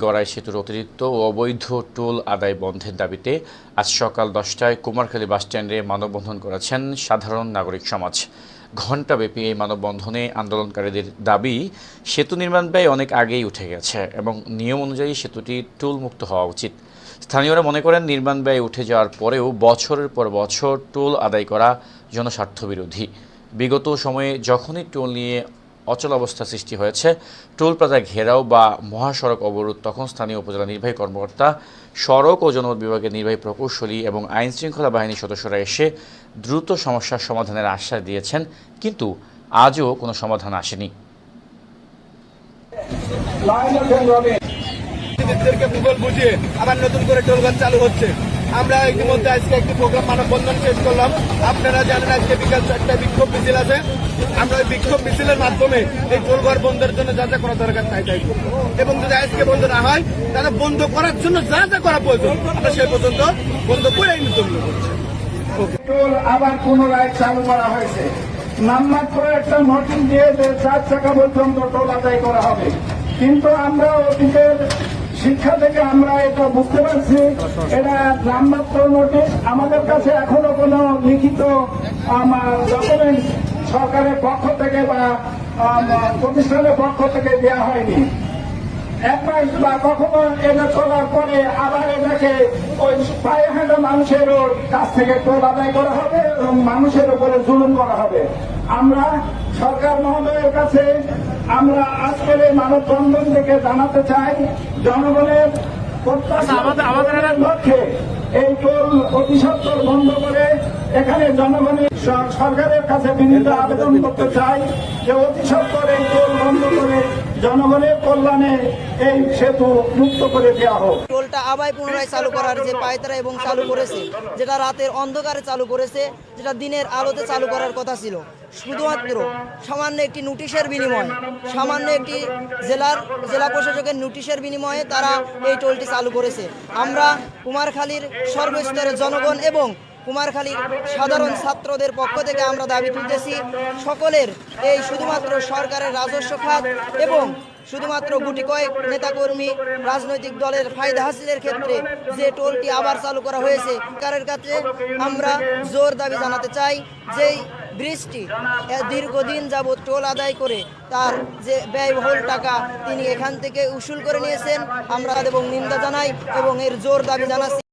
গড়াই সেতুর অতিরিক্ত ও অবৈধ টোল আদায় বন্ধের দাবিতে আজ সকাল 10টায় কুমারখালী বাসস্ট্যান্ডে মানববন্ধন করেছেন সাধারণ নাগরিক সমাজ। ঘণ্টাব্যাপী এই মানববন্ধনে আন্দোলনকারীদের দাবি, সেতু নির্মাণ ব্যয় অনেক আগেই উঠে গেছে এবং নিয়ম অনুযায়ী সেতুটি টোল মুক্ত হওয়া উচিত। স্থানীয়রা মনে করেন, নির্মাণ ব্যয় উঠে যাওয়ার পরেও বছরের পর বছর টোল আদায় করা জনস্বার্থবিরোধী। বিগত সময়ে যখনই টোল নিয়ে অচলাবস্থা সৃষ্টি হয়েছে, টোল প্লাজা ঘেরাও বা মহাসড়ক অবরোধ, তখন স্থানীয় উপজেলা নির্বাহী কর্মকর্তা, সড়ক ও জনপথ বিভাগের নির্বাহী প্রকৌশলী এবং আইনশৃঙ্খলা বাহিনীর সদস্যরা এসে দ্রুত সমস্যার সমাধানের আশ্বাস দিয়েছেন, কিন্তু আজও কোনো সমাধান আসেনি। আবার নতুন করে টোলগঞ্জ চালু হচ্ছে। আমরা ইতিমধ্যে আজকে একটি প্রোগ্রাম মানববন্ধন শেষ করলাম। আপনারা জানেন আজকে বিকাল 4টায় বিক্ষোভ মিছিল আছে। আমরা ওই বিক্ষোভ মিছিলের মাধ্যমে এই টোলঘর বন্ধের জন্য যা যা করা দরকার তাই তাই করবো, এবং যদি আজকে বন্ধ না হয় তাহলে বন্ধ করার জন্য যা যা করা প্রয়োজন আমরা সেই পর্যন্ত বন্ধ করে নির্দেশ করছি। টোল আবার পুনরায় চালু করা হয়েছে। নামমাত্র একটা নোটিশ দিয়ে 4 টাকা পর্যন্ত টোল আদায় করা হবে, কিন্তু আমরা অতীতের শিক্ষা থেকে আমরা এটা বুঝতে পারছি, এটা নামমাত্র নোটিশ। আমাদের কাছে এখনো কোনো লিখিত ডকুমেন্ট সরকারের পক্ষ থেকে বা প্রতিষ্ঠানের পক্ষ থেকে দেওয়া হয়নি। 1 মাস বা কখনো এটা চলার পরে আবার এটাকে ওই পায়ে হাঁটা মানুষের কাছ থেকে টোল আদায় করা হবে এবং মানুষের উপরে জুলুম করা হবে। আমরা সরকার মহোদয়ের কাছে আমরা আজকের এই মানববন্ধন থেকে জানাতে চাই, জনগণের প্রত্যাশার লক্ষ্যে এই টোল অতি সত্বর বন্ধ করে এখানে জনগণের সরকারের কাছে বিনীত আবেদন করতে চাই যে অতি সত্বর এই টোল বন্ধ করে জনগণের কল্যাণে এই সেতু মুক্ত করে দেওয়া হোক। টোলটা আবার পুনরায় চালু করার যে পায়তারা এবং চালু করেছে, যেটা রাতের অন্ধকারে চালু করেছে, যেটা দিনের আলোতে চালু করার কথা ছিল, শুধুমাত্র সামান্য একটি নোটিশের বিনিময়ে, সামান্য একটি জেলা প্রশাসকের নোটিশের বিনিময়ে তারা এই টোলটি চালু করেছে। আমরা কুমারখালীর সর্বস্তরের জনগণ এবং কুমারখালীর সাধারণ ছাত্রদের পক্ষ থেকে আমরা দাবি তুলতেছি, সকলের এই শুধুমাত্র সরকারের রাজস্ব খাত এবং শুধুমাত্র গুটি কয়েক নেতাকর্মী রাজনৈতিক দলের ফায়দা হাসিলের ক্ষেত্রে যে টোলটি আবার চালু করা হয়েছে, সরকারের কাছে আমরা জোর দাবি জানাতে চাই যেই ব্রিজটি দীর্ঘদিন যাবৎ টোল আদায় করে তার যে ব্যয়বহুল টাকা তিনি এখান থেকে উসুল করে নিয়েছেন, আমরা এবং নিন্দা জানাই এবং এর জোর দাবি জানাচ্ছি।